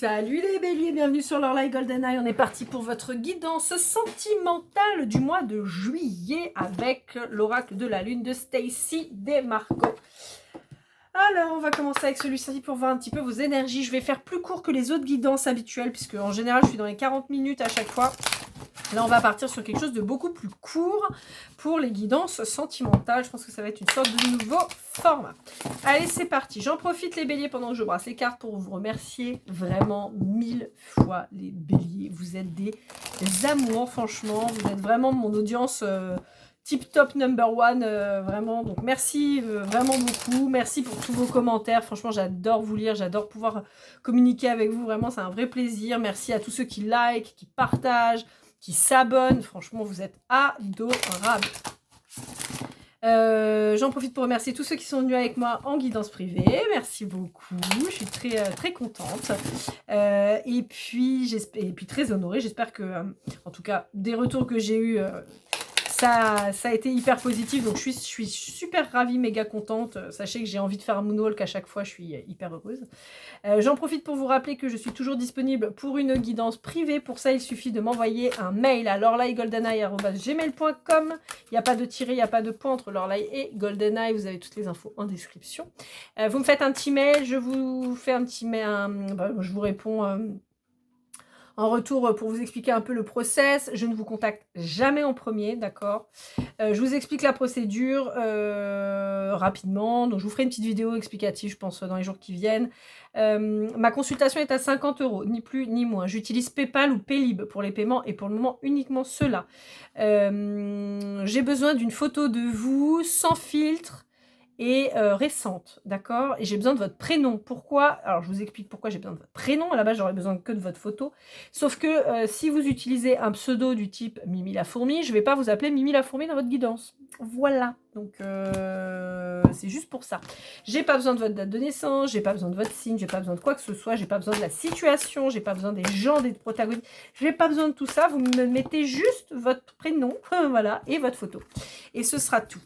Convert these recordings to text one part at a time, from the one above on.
Salut les béliers, bienvenue sur l'Orlaï GoldenEye. On est parti pour votre guidance sentimentale du mois de juillet avec l'oracle de la lune de Stacy Demarco. Alors, on va commencer avec celui-ci pour voir un petit peu vos énergies. Je vais faire plus court que les autres guidances habituelles puisque en général, je suis dans les 40 minutes à chaque fois. Là, on va partir sur quelque chose de beaucoup plus court pour les guidances sentimentales. Je pense que ça va être une sorte de nouveau format. Allez, c'est parti. J'en profite les béliers pendant que je brasse les cartes pour vous remercier vraiment 1000 fois les béliers. Vous êtes des amours, franchement. Vous êtes vraiment mon audience tip top number one. Vraiment, donc merci vraiment beaucoup. Merci pour tous vos commentaires. Franchement, j'adore vous lire. J'adore pouvoir communiquer avec vous. Vraiment, c'est un vrai plaisir. Merci à tous ceux qui like, qui partagent, qui s'abonnent. Franchement, vous êtes adorables. J'en profite pour remercier tous ceux qui sont venus avec moi en guidance privée. Merci beaucoup. Je suis très contente. Et puis très honorée. J'espère que, en tout cas, des retours que j'ai eus, ça a été hyper positif. Donc, je suis super ravie, méga contente. Sachez que j'ai envie de faire un moonwalk à chaque fois. Je suis hyper heureuse. J'en profite pour vous rappeler que je suis toujours disponible pour une guidance privée. Pour ça, il suffit de m'envoyer un mail à lorlaïgoldeneye@gmail.com. Il n'y a pas de tiret, il n'y a pas de point entre Lorlaï et GoldenEye. Vous avez toutes les infos en description. Vous me faites un petit mail, je vous fais un petit mail, je vous réponds en retour pour vous expliquer un peu le process. Je ne vous contacte jamais en premier, d'accord. Je vous explique la procédure rapidement. Donc, je vous ferai une petite vidéo explicative, je pense, dans les jours qui viennent. Ma consultation est à 50 €, ni plus ni moins. J'utilise PayPal ou Paylib pour les paiements et pour le moment uniquement cela. J'ai besoin d'une photo de vous sans filtre et récente, d'accord. Et j'ai besoin de votre prénom. Pourquoi? Alors, je vous explique pourquoi j'ai besoin de votre prénom. À la base, j'aurais besoin que de votre photo. Sauf que si vous utilisez un pseudo du type Mimi la fourmi, je ne vais pas vous appeler Mimi la fourmi dans votre guidance. Voilà. Donc, c'est juste pour ça. J'ai pas besoin de votre date de naissance, j'ai pas besoin de votre signe, j'ai pas besoin de quoi que ce soit, j'ai pas besoin de la situation, j'ai pas besoin des gens, des protagonistes. J'ai pas besoin de tout ça. Vous me mettez juste votre prénom, voilà, et votre photo. Et ce sera tout.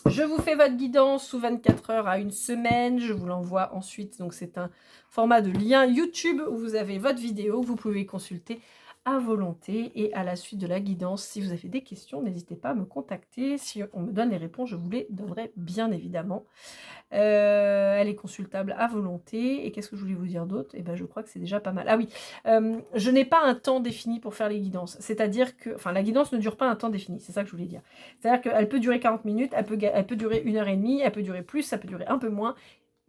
Je vous fais votre guidance sous 24 heures à une semaine. Je vous l'envoie ensuite. Donc, c'est un format de lien YouTube où vous avez votre vidéo que vous pouvez consulter à volonté. Et à la suite de la guidance, si vous avez des questions, n'hésitez pas à me contacter. Si on me donne les réponses, je vous les donnerai bien évidemment. Elle est consultable à volonté. Et qu'est-ce que je voulais vous dire d'autre? Eh ben, je crois que c'est déjà pas mal. Ah oui, je n'ai pas un temps défini pour faire les guidances. C'est-à-dire que, enfin, la guidance ne dure pas un temps défini. C'est ça que je voulais dire. C'est-à-dire qu'elle peut durer 40 minutes, elle peut durer 1h30, elle peut durer plus, ça peut durer un peu moins.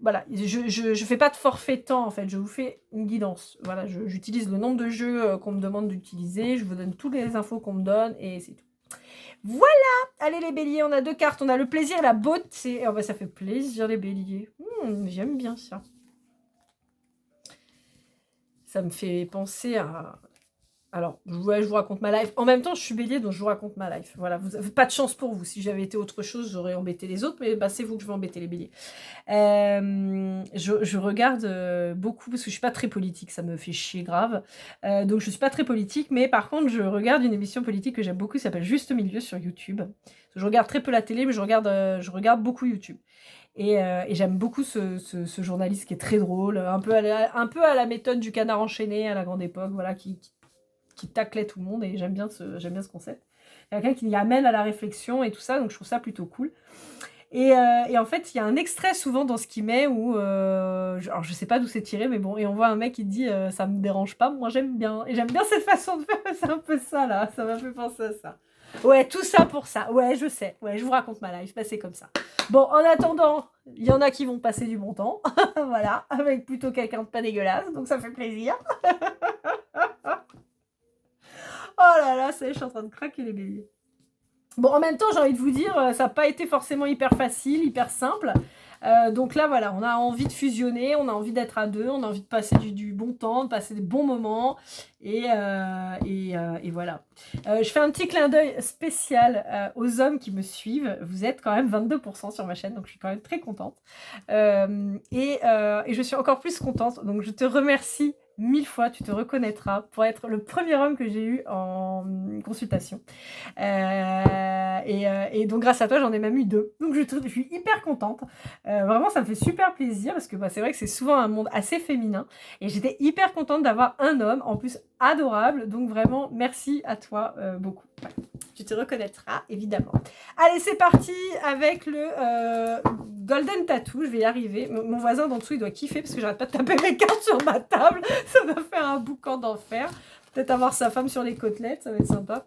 Voilà, je fais pas de forfait temps en fait, je vous fais une guidance. Voilà, j'utilise le nombre de jeux qu'on me demande d'utiliser, je vous donne toutes les infos qu'on me donne et c'est tout. Voilà, allez les béliers, on a 2 cartes, on a le plaisir et la beauté. Oh bah ça fait plaisir les béliers, j'aime bien ça. Ça me fait penser à... Alors, je vous raconte ma life. En même temps, je suis bélier, donc je vous raconte ma life. Voilà, vous avez pas de chance pour vous. Si j'avais été autre chose, j'aurais embêté les autres, mais bah, c'est vous que je vais embêter les béliers. Je regarde beaucoup, parce que je suis pas très politique, ça me fait chier grave. Donc, je suis pas très politique, mais par contre, je regarde une émission politique que j'aime beaucoup, qui s'appelle Juste Milieu sur YouTube. Je regarde très peu la télé, mais je regarde beaucoup YouTube. Et j'aime beaucoup ce journaliste qui est très drôle, un peu à la méthode du Canard enchaîné à la grande époque, voilà, qui taclait tout le monde, et j'aime bien ce concept. Quelqu'un qui y amène à la réflexion et tout ça, donc je trouve ça plutôt cool. Et en fait, il y a un extrait souvent dans ce qu'il met où, alors je sais pas d'où c'est tiré, mais bon, et on voit un mec qui dit ça me dérange pas, moi j'aime bien. Et j'aime bien cette façon de faire, c'est un peu ça là, ça m'a fait penser à ça. Ouais, tout ça pour ça, ouais, je sais, ouais, je vous raconte ma life, bah, c'est comme ça. Bon, en attendant, il y en a qui vont passer du bon temps, voilà, avec plutôt quelqu'un de pas dégueulasse, donc ça fait plaisir. Oh là là, ça y est, je suis en train de craquer les béliers. Bon, en même temps, j'ai envie de vous dire, ça n'a pas été forcément hyper facile, hyper simple. Donc là, voilà, on a envie de fusionner, on a envie d'être à deux, on a envie de passer du bon temps, de passer des bons moments. Et voilà. Je fais un petit clin d'œil spécial aux hommes qui me suivent. Vous êtes quand même 22% sur ma chaîne, donc je suis quand même très contente. Et je suis encore plus contente. Donc je te remercie 1000 fois, tu te reconnaîtras pour être le premier homme que j'ai eu en consultation. Et donc, grâce à toi, j'en ai même eu 2. Donc, je suis hyper contente. Vraiment, ça me fait super plaisir parce que c'est vrai que c'est souvent un monde assez féminin. Et j'étais hyper contente d'avoir un homme, en plus adorable. Donc, vraiment, merci à toi beaucoup. Ouais. Tu te reconnaîtras, évidemment. Allez, c'est parti avec le Golden Tattoo. Je vais y arriver. Mon voisin d'en dessous, il doit kiffer parce que j'arrête pas de taper mes cartes sur ma table. Ça va faire un boucan d'enfer. Peut-être avoir sa femme sur les côtelettes, ça va être sympa.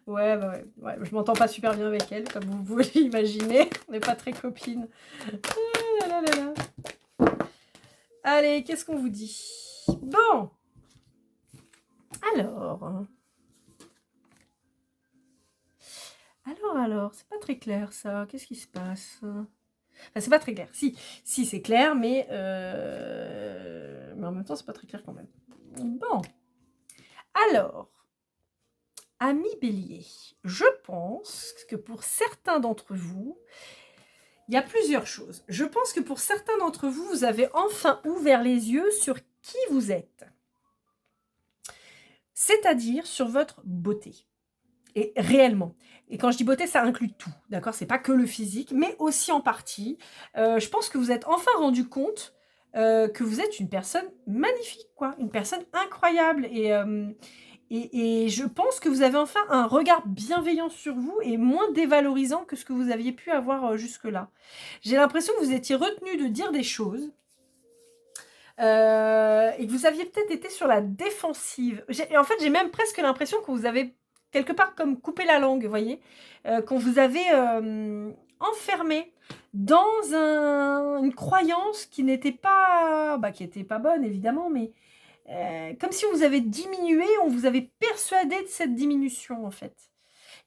Ouais, je m'entends pas super bien avec elle, comme vous pouvez l'imaginer. On n'est pas très copines. Ah là là là là. Allez, qu'est-ce qu'on vous dit? Bon. Alors, c'est pas très clair ça. Qu'est-ce qui se passe? Enfin, c'est pas très clair. Si, c'est clair, mais en même temps, c'est pas très clair quand même. Bon. Alors, amis bélier, je pense que pour certains d'entre vous, il y a plusieurs choses. Je pense que pour certains d'entre vous, vous avez enfin ouvert les yeux sur qui vous êtes. C'est-à-dire sur votre beauté. Et réellement. Et quand je dis beauté, ça inclut tout, d'accord? C'est pas que le physique, mais aussi en partie. Je pense que vous êtes enfin rendu compte que vous êtes une personne magnifique, quoi. Une personne incroyable. Et je pense que vous avez enfin un regard bienveillant sur vous et moins dévalorisant que ce que vous aviez pu avoir jusque-là. J'ai l'impression que vous étiez retenu de dire des choses et que vous aviez peut-être été sur la défensive. Et en fait, j'ai même presque l'impression que vous avez quelque part comme coupé la langue, vous voyez, qu'on vous avait enfermé dans une croyance qui n'était pas, qui était pas bonne évidemment, mais comme si on vous avait diminué, on vous avait persuadé de cette diminution en fait.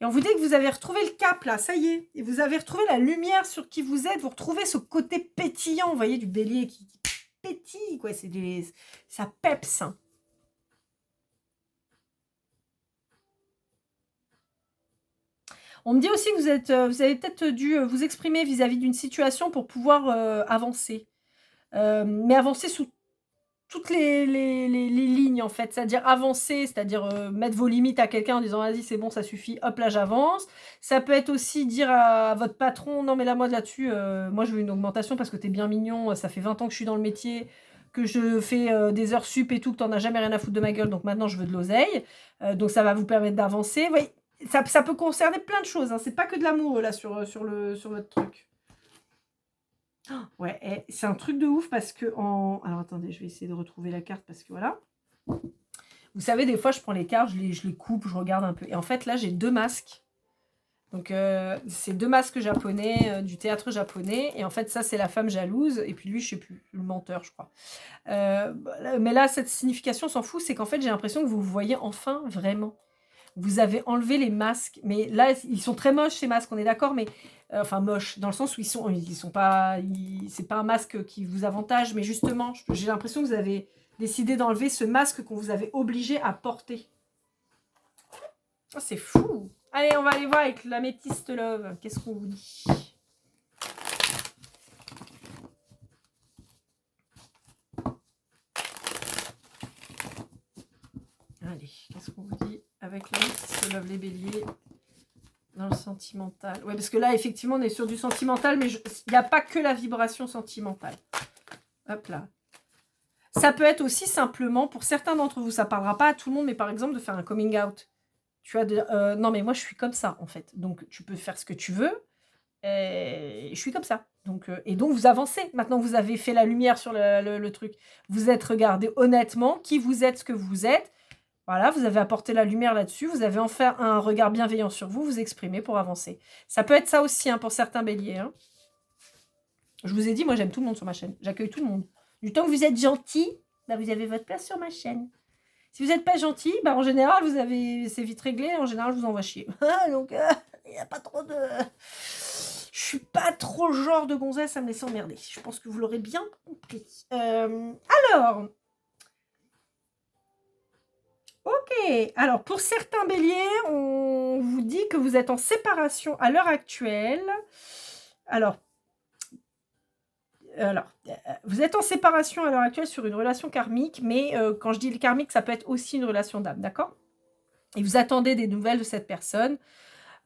Et on vous dit que vous avez retrouvé le cap là, ça y est, et vous avez retrouvé la lumière sur qui vous êtes, vous retrouvez ce côté pétillant, vous voyez, du bélier qui pétille, quoi, ça peps. On me dit aussi que vous avez peut-être dû vous exprimer vis-à-vis d'une situation pour pouvoir avancer. Mais avancer sous toutes les lignes, en fait. C'est-à-dire avancer, c'est-à-dire mettre vos limites à quelqu'un en disant « Vas-y, c'est bon, ça suffit, hop, là, j'avance ». Ça peut être aussi dire à votre patron « Non, mais là, moi, là-dessus, moi, je veux une augmentation parce que t'es bien mignon, ça fait 20 ans que je suis dans le métier, que je fais des heures sup et tout, que t'en as jamais rien à foutre de ma gueule, donc maintenant, je veux de l'oseille. Donc, ça va vous permettre d'avancer. » Vous voyez, ça peut concerner plein de choses. Hein. C'est pas que de l'amour, là, sur votre truc. Ouais, c'est un truc de ouf parce que Alors, attendez, je vais essayer de retrouver la carte parce que voilà. Vous savez, des fois, je prends les cartes, je les coupe, je regarde un peu. Et en fait, là, j'ai 2 masques. Donc, c'est 2 masques japonais, du théâtre japonais. Et en fait, ça, c'est la femme jalouse. Et puis lui, je sais plus, le menteur, je crois. Mais là, cette signification, s'en fout. C'est qu'en fait, j'ai l'impression que vous vous voyez enfin vraiment. Vous avez enlevé les masques, mais là, ils sont très moches, ces masques, on est d'accord, mais... enfin, moches, dans le sens où ils sont pas... c'est pas un masque qui vous avantage, mais justement, j'ai l'impression que vous avez décidé d'enlever ce masque qu'on vous avait obligé à porter. Oh, c'est fou. Allez, on va aller voir avec l'améthyste love. Qu'est-ce qu'on vous dit? Allez, qu'est-ce qu'on vous dit avec l'améthyste love, les béliers dans le sentimental? Ouais, parce que là, effectivement, on est sur du sentimental, mais il n'y a pas que la vibration sentimentale. Hop là. Ça peut être aussi simplement, pour certains d'entre vous, ça ne parlera pas à tout le monde, mais par exemple, de faire un coming out. Tu vois, non, mais moi, je suis comme ça, en fait. Donc, tu peux faire ce que tu veux. Et je suis comme ça. Donc, et donc, vous avancez. Maintenant, vous avez fait la lumière sur le truc. Vous êtes regardé honnêtement qui vous êtes, ce que vous êtes. Voilà, vous avez apporté la lumière là-dessus, vous avez enfin un regard bienveillant sur vous, vous exprimez pour avancer. Ça peut être ça aussi pour certains béliers. Hein. Je vous ai dit, moi j'aime tout le monde sur ma chaîne, j'accueille tout le monde. Du temps que vous êtes gentil, vous avez votre place sur ma chaîne. Si vous n'êtes pas gentil, en général, c'est vite réglé, en général, je vous envoie chier. Donc, il n'y a pas trop de... Je suis pas trop le genre de gonzesse à me laisser emmerder. Je pense que vous l'aurez bien compris. Alors... Ok, alors pour certains béliers, on vous dit que vous êtes en séparation à l'heure actuelle. Alors, alors, vous êtes en séparation à l'heure actuelle sur une relation karmique, mais quand je dis le karmique, ça peut être aussi une relation d'âme, d'accord? Et vous attendez des nouvelles de cette personne.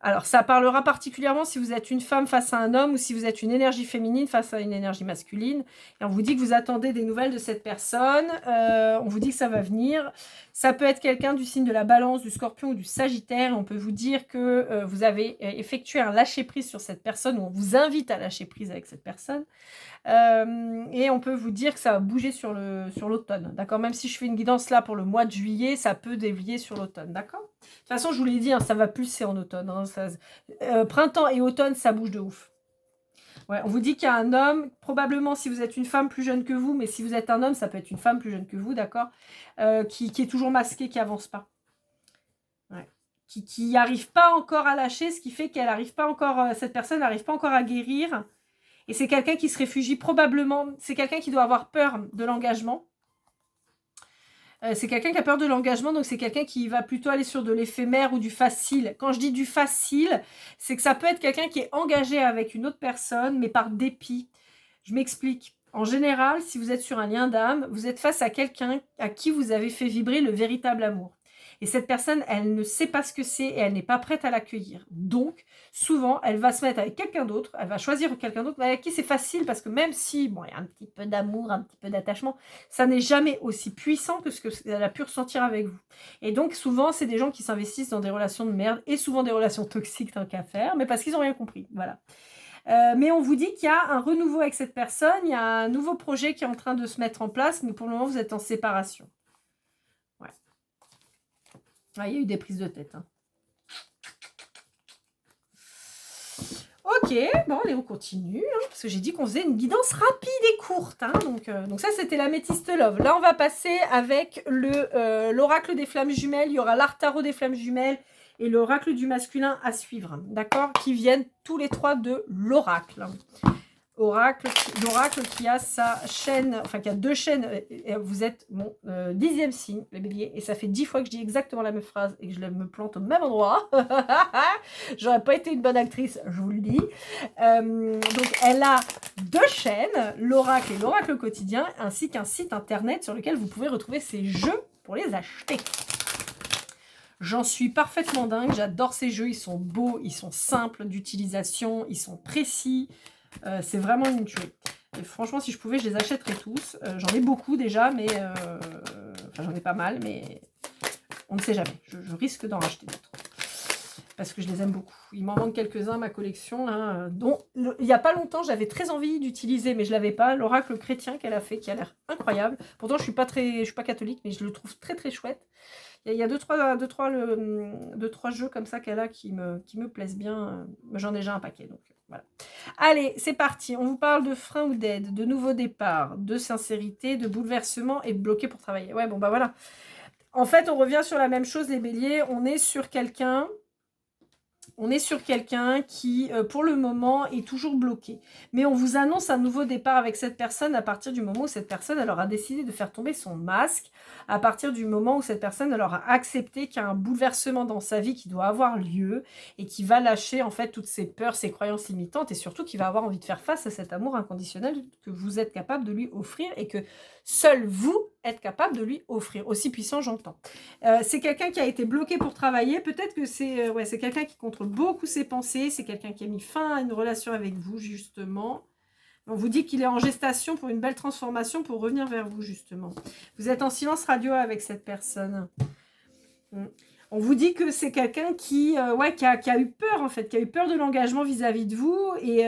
Alors, ça parlera particulièrement si vous êtes une femme face à un homme ou si vous êtes une énergie féminine face à une énergie masculine. Et on vous dit que vous attendez des nouvelles de cette personne. On vous dit que ça va venir. Ça peut être quelqu'un du signe de la Balance, du Scorpion ou du Sagittaire. On peut vous dire que vous avez effectué un lâcher-prise sur cette personne ou on vous invite à lâcher prise avec cette personne. Et on peut vous dire que ça va bouger sur l'automne, d'accord? Même si je fais une guidance là pour le mois de juillet, ça peut dévier sur l'automne, d'accord? De toute façon, je vous l'ai dit, hein, ça va pulser en automne. Hein, printemps et automne, ça bouge de ouf. Ouais, on vous dit qu'il y a un homme, probablement si vous êtes une femme plus jeune que vous, mais si vous êtes un homme, ça peut être une femme plus jeune que vous, d'accord? Qui est toujours masquée, qui avance pas. Ouais. Qui n'arrive pas encore à lâcher, ce qui fait qu'elle n'arrive pas encore, cette personne n'arrive pas encore à guérir. Et c'est quelqu'un qui se réfugie probablement, c'est quelqu'un qui doit avoir peur de l'engagement. C'est quelqu'un qui a peur de l'engagement, donc c'est quelqu'un qui va plutôt aller sur de l'éphémère ou du facile. Quand je dis du facile, c'est que ça peut être quelqu'un qui est engagé avec une autre personne, mais par dépit. Je m'explique. En général, si vous êtes sur un lien d'âme, vous êtes face à quelqu'un à qui vous avez fait vibrer le véritable amour. Et cette personne, elle ne sait pas ce que c'est et elle n'est pas prête à l'accueillir. Donc, souvent, elle va se mettre avec quelqu'un d'autre, elle va choisir quelqu'un d'autre avec qui c'est facile parce que même si, bon, il y a un petit peu d'amour, un petit peu d'attachement, ça n'est jamais aussi puissant que ce qu'elle a pu ressentir avec vous. Et donc, souvent, c'est des gens qui s'investissent dans des relations de merde et souvent des relations toxiques tant qu'à faire, mais parce qu'ils n'ont rien compris. Voilà. Mais on vous dit qu'il y a un renouveau avec cette personne, il y a un nouveau projet qui est en train de se mettre en place, mais pour le moment, vous êtes en séparation. Ouais. Ah, il y a eu des prises de tête. Hein. Ok, bon, allez, on continue. Hein, parce que j'ai dit qu'on faisait une guidance rapide et courte. Hein, donc ça, c'était l'améthyste love. Là, on va passer avec l'oracle des flammes jumelles. Il y aura l'art tarot des flammes jumelles et l'oracle du masculin à suivre. D'accord? Qui viennent tous les trois de l'oracle. L'oracle qui a sa chaîne, enfin qui a deux chaînes, vous êtes mon 10e signe, les béliers, et ça fait 10 fois que je dis exactement la même phrase et que je me plante au même endroit. J'aurais pas été une bonne actrice, je vous le dis. Donc elle a deux chaînes, l'oracle et l'oracle quotidien, ainsi qu'un site internet sur lequel vous pouvez retrouver ces jeux pour les acheter. J'en suis parfaitement dingue, j'adore ces jeux, ils sont beaux, ils sont simples d'utilisation, ils sont précis. C'est vraiment une tuerie. Et franchement, si je pouvais, je les achèterais tous. J'en ai beaucoup déjà, mais... Enfin, j'en ai pas mal, mais on ne sait jamais. Je risque d'en racheter d'autres. Parce que je les aime beaucoup. Il m'en manque quelques-uns, ma collection, là, dont il n'y a pas longtemps, j'avais très envie d'utiliser, mais je ne l'avais pas. L'oracle chrétien qu'elle a fait, qui a l'air incroyable. Pourtant, je ne suis pas catholique, mais je le trouve très, très chouette. Il y a deux, trois jeux comme ça qu'elle a qui me plaisent bien. J'en ai déjà un paquet, donc voilà. Allez, c'est parti. On vous parle de frein ou d'aide, de nouveau départ, de sincérité, de bouleversement et de bloqué pour travailler. Ouais, bon, bah voilà. En fait, on revient sur la même chose, les béliers. On est sur quelqu'un qui, pour le moment, est toujours bloqué. Mais on vous annonce un nouveau départ avec cette personne à partir du moment où cette personne elle aura décidé de faire tomber son masque, à partir du moment où cette personne elle aura accepté qu'il y a un bouleversement dans sa vie qui doit avoir lieu et qui va lâcher en fait toutes ses peurs, ses croyances limitantes et surtout qui va avoir envie de faire face à cet amour inconditionnel que vous êtes capable de lui offrir et que seul vous êtes capable de lui offrir. Aussi puissant, j'entends. C'est quelqu'un qui a été bloqué pour travailler. Peut-être que c'est quelqu'un qui contrôle beaucoup ses pensées. C'est quelqu'un qui a mis fin à une relation avec vous, justement. On vous dit qu'il est en gestation pour une belle transformation pour revenir vers vous, justement. Vous êtes en silence radio avec cette personne. On vous dit que c'est quelqu'un qui a eu peur, en fait, qui a eu peur de l'engagement vis-à-vis de vous. Et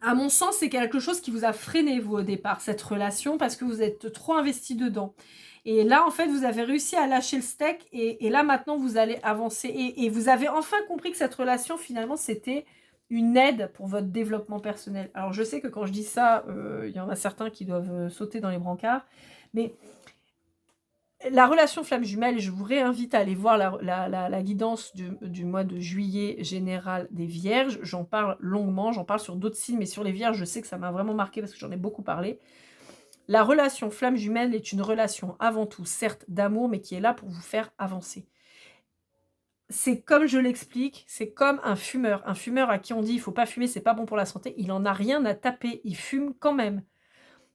à mon sens, c'est quelque chose qui vous a freiné, vous, au départ, cette relation, parce que vous êtes trop investi dedans. Et là, en fait, vous avez réussi à lâcher le steak, et là, maintenant, vous allez avancer. Et vous avez enfin compris que cette relation, finalement, c'était une aide pour votre développement personnel. Alors, je sais que quand je dis ça, il y en a certains qui doivent sauter dans les brancards, mais... La relation flamme jumelle, je vous réinvite à aller voir la guidance du mois de juillet général des Vierges. J'en parle longuement, j'en parle sur d'autres signes, mais sur les Vierges, je sais que ça m'a vraiment marqué parce que j'en ai beaucoup parlé. La relation flamme jumelle est une relation avant tout, certes, d'amour, mais qui est là pour vous faire avancer. c'est comme je l'explique, c'est comme un fumeur. Un fumeur à qui on dit il faut pas fumer, c'est pas bon pour la santé, il en a rien à taper, il fume quand même.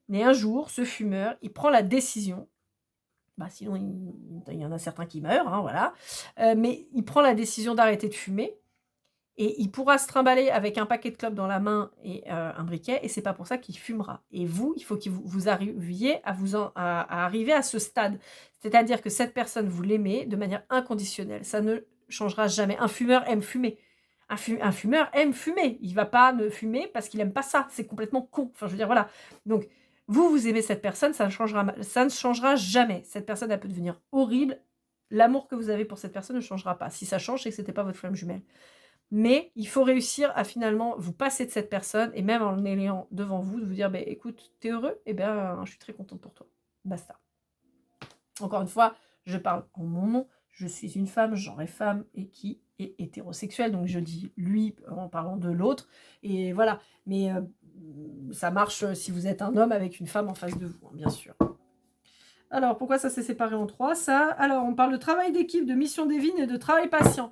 Mais un jour, ce fumeur, il prend la décision, sinon il y en a certains qui meurent, hein, voilà, mais il prend la décision d'arrêter de fumer et il pourra se trimballer avec un paquet de clopes dans la main et un briquet et c'est pas pour ça qu'il fumera. Et vous, il faut que vous arriviez à arriver à ce stade. C'est-à-dire que cette personne, vous l'aimez de manière inconditionnelle. Ça ne changera jamais. Un fumeur aime fumer. Un fumeur aime fumer. Il va pas ne fumer parce qu'il aime pas ça. C'est complètement con. Enfin, je veux dire, voilà. Donc, vous aimez cette personne, ça ne changera jamais. Cette personne, elle peut devenir horrible. L'amour que vous avez pour cette personne ne changera pas. Si ça change, c'est que c'était pas votre flamme jumelle. Mais il faut réussir à finalement vous passer de cette personne et même en l'ayant devant vous, de vous dire écoute, t'es heureux? Eh bien, je suis très contente pour toi. Basta. Encore une fois, je parle en mon nom. Je suis une femme, genre femme et qui est hétérosexuelle. Donc je dis lui en parlant de l'autre. Et voilà. Mais ça marche si vous êtes un homme avec une femme en face de vous, hein, bien sûr. Alors, pourquoi ça s'est séparé en trois, ça? Alors, on parle de travail d'équipe, de mission divine et de travail patient.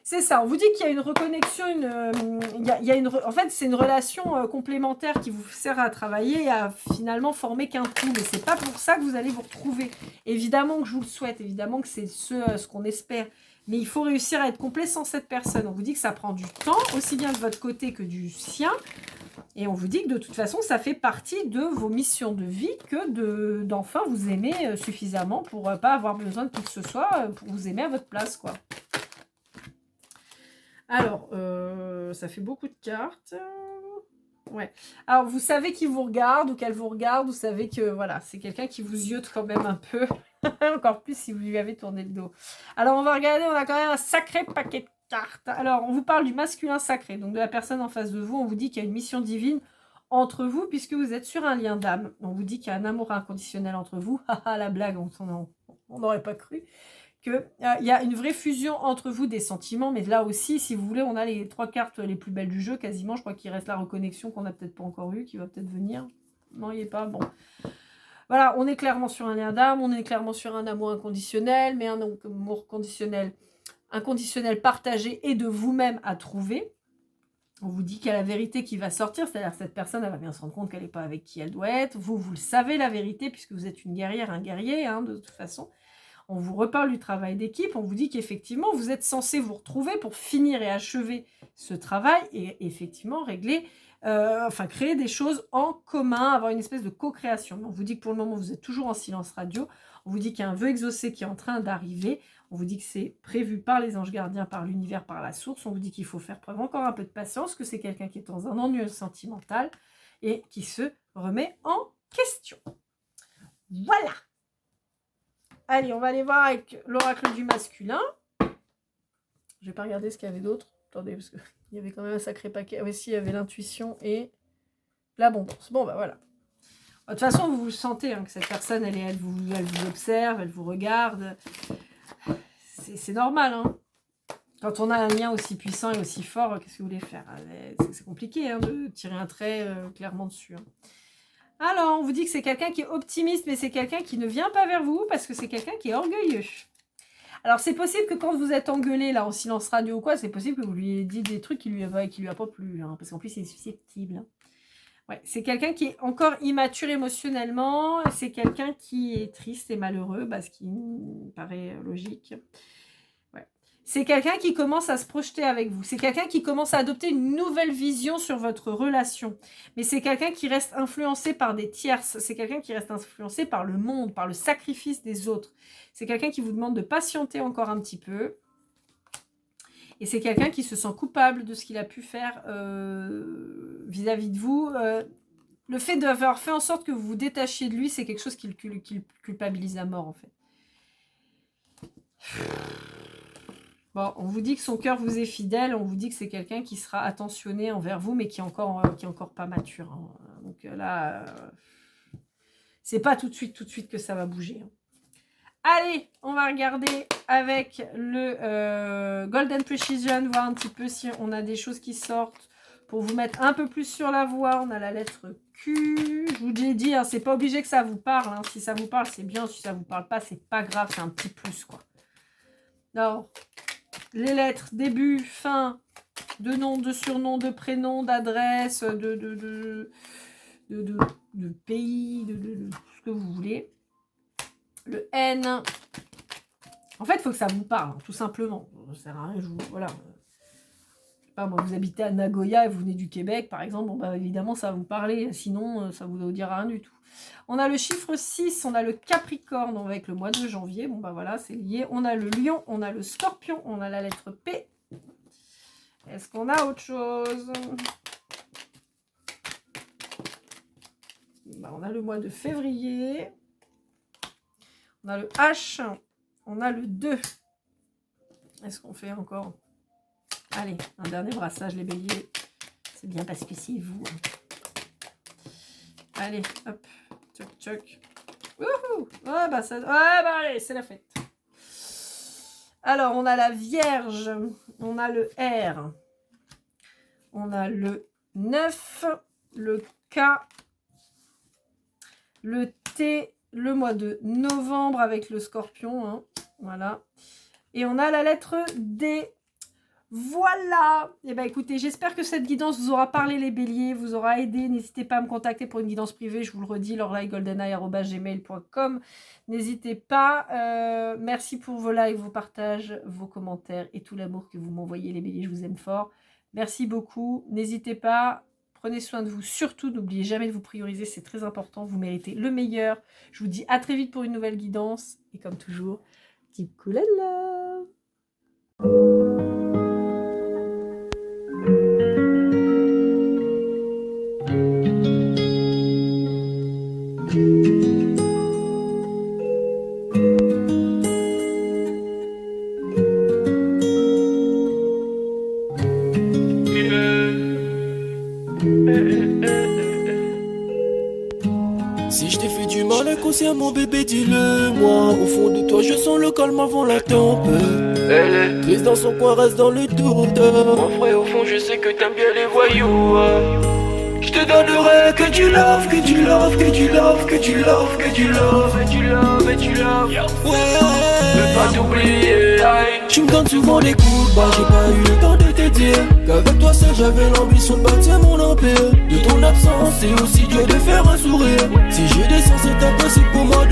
C'est ça, on vous dit qu'il y a une reconnexion, en fait, c'est une relation complémentaire qui vous sert à travailler et à finalement former qu'un tout. Mais c'est pas pour ça que vous allez vous retrouver. Évidemment que je vous le souhaite, évidemment que c'est ce qu'on espère. Mais il faut réussir à être complet sans cette personne. On vous dit que ça prend du temps, aussi bien de votre côté que du sien. Et on vous dit que de toute façon, ça fait partie de vos missions de vie que d'enfin vous aimer suffisamment pour pas avoir besoin de qui que ce soit, pour vous aimer à votre place, quoi. Alors, ça fait beaucoup de cartes. Ouais. Alors, vous savez qui vous regarde ou qu'elle vous regarde. Vous savez que, voilà, c'est quelqu'un qui vous ziote quand même un peu. Encore plus si vous lui avez tourné le dos. Alors, on va regarder. On a quand même un sacré paquet de cartes. Alors, on vous parle du masculin sacré. Donc, de la personne en face de vous. On vous dit qu'il y a une mission divine entre vous puisque vous êtes sur un lien d'âme. On vous dit qu'il y a un amour inconditionnel entre vous. Haha, la blague, on n'aurait pas cru. Qu'il y a une vraie fusion entre vous des sentiments, mais là aussi, si vous voulez, on a les 3 cartes les plus belles du jeu, quasiment. Je crois qu'il reste la reconnexion qu'on n'a peut-être pas encore eue, qui va peut-être venir. Non, il n'y est pas, bon. Voilà, on est clairement sur un lien d'âme, on est clairement sur un amour inconditionnel, mais un amour conditionnel, inconditionnel partagé et de vous-même à trouver. On vous dit qu'il y a la vérité qui va sortir, c'est-à-dire que cette personne, elle va bien se rendre compte qu'elle n'est pas avec qui elle doit être. Vous le savez, la vérité, puisque vous êtes une guerrière, un guerrier, hein, de toute façon. On vous reparle du travail d'équipe, on vous dit qu'effectivement, vous êtes censé vous retrouver pour finir et achever ce travail et effectivement régler, créer des choses en commun, avoir une espèce de co-création. On vous dit que pour le moment, vous êtes toujours en silence radio. On vous dit qu'il y a un vœu exaucé qui est en train d'arriver. On vous dit que c'est prévu par les anges gardiens, par l'univers, par la source. On vous dit qu'il faut faire preuve encore un peu de patience, que c'est quelqu'un qui est dans un ennui sentimental et qui se remet en question. Voilà! Allez, on va aller voir avec l'oracle du masculin. Je vais pas regarder ce qu'il y avait d'autre. Attendez, parce qu'il y avait quand même un sacré paquet. Oui, si, il y avait l'intuition et l'abondance. Bon, voilà. De toute façon, vous le sentez, hein, que cette personne, elle vous observe, elle vous regarde. C'est normal, hein. Quand on a un lien aussi puissant et aussi fort, qu'est-ce que vous voulez faire? C'est compliqué, hein, de tirer un trait clairement dessus, hein. Alors, on vous dit que c'est quelqu'un qui est optimiste, mais c'est quelqu'un qui ne vient pas vers vous parce que c'est quelqu'un qui est orgueilleux. Alors, c'est possible que quand vous êtes engueulé, là, en silence radio ou quoi, c'est possible que vous lui ayez dit des trucs qui lui a pas plu, hein, parce qu'en plus, il est susceptible. Hein. Ouais, c'est quelqu'un qui est encore immature émotionnellement, c'est quelqu'un qui est triste et malheureux, ce qui me paraît logique. Ouais. C'est quelqu'un qui commence à se projeter avec vous. C'est quelqu'un qui commence à adopter une nouvelle vision sur votre relation. Mais c'est quelqu'un qui reste influencé par des tierces. C'est quelqu'un qui reste influencé par le monde, par le sacrifice des autres. C'est quelqu'un qui vous demande de patienter encore un petit peu. Et c'est quelqu'un qui se sent coupable de ce qu'il a pu faire vis-à-vis de vous. Le fait d'avoir fait en sorte que vous vous détachiez de lui, c'est quelque chose qui le culpabilise à mort, en fait. Bon, on vous dit que son cœur vous est fidèle, on vous dit que c'est quelqu'un qui sera attentionné envers vous, mais qui est encore pas mature. Hein. Donc là, c'est pas tout de suite que ça va bouger. Hein. Allez, on va regarder avec le Golden Precision, voir un petit peu si on a des choses qui sortent pour vous mettre un peu plus sur la voie. On a la lettre Q. Je vous l'ai dit, hein, c'est pas obligé que ça vous parle. Hein. Si ça vous parle, c'est bien. Si ça vous parle pas, c'est pas grave, c'est un petit plus, quoi. Alors... les lettres, début, fin, de nom, de surnom, de prénom, d'adresse, de pays, de ce que vous voulez. Le N. En fait, il faut que ça vous parle, tout simplement. Ça sert à rien, voilà. Je sais pas, moi, vous habitez à Nagoya et vous venez du Québec, par exemple, bon, bah, évidemment, ça va vous parler. Sinon, ça vous dira rien du tout. On a le chiffre 6, on a le Capricorne avec le mois de janvier. Bon, bah voilà, c'est lié. On a le Lion, on a le Scorpion, on a la lettre P. Est-ce qu'on a autre chose? Bah, on a le mois de février. On a le H. On a le 2. Est-ce qu'on fait encore? Allez, un dernier brassage, les béliers. C'est bien parce que c'est vous. Allez, hop. Tchoc, tchoc. Wouhou! Ouais, bah, ça... ouais, bah allez, c'est la fête. Alors, on a la Vierge. On a le R. On a le 9. Le K. Le T. Le mois de novembre avec le Scorpion. Hein. Voilà. Et on a la lettre D. Voilà. Et bien écoutez, j'espère que cette guidance vous aura parlé les béliers, vous aura aidé. N'hésitez pas à me contacter pour une guidance privée. Je vous le redis, lorelai.goldeneye@gmail.com. N'hésitez pas. Merci pour vos likes, vos partages, vos commentaires et tout l'amour que vous m'envoyez les béliers. Je vous aime fort. Merci beaucoup. N'hésitez pas. Prenez soin de vous. Surtout, n'oubliez jamais de vous prioriser. C'est très important. Vous méritez le meilleur. Je vous dis à très vite pour une nouvelle guidance. Et comme toujours, keep cool and love. Si je t'ai fait du mal inconsciemment bébé dis-le moi. Au fond de toi je sens le calme avant la tempête. Elle est triste dans son coin, reste dans le doute. Mon frère au fond je sais que t'aimes bien les voyous. Je te donnerai que du love, que du love, que du love, que du love, que du love, et du love, et du love. Ouais, je veux pas t'oublier. Tu me donnes souvent des coups de barre, j'ai pas eu le temps de te dire qu'avec toi seul j'avais l'ambition de bâtir mon empire. De ton absence c'est aussi dur de faire un sourire. Si je descends c'est impossible pour moi de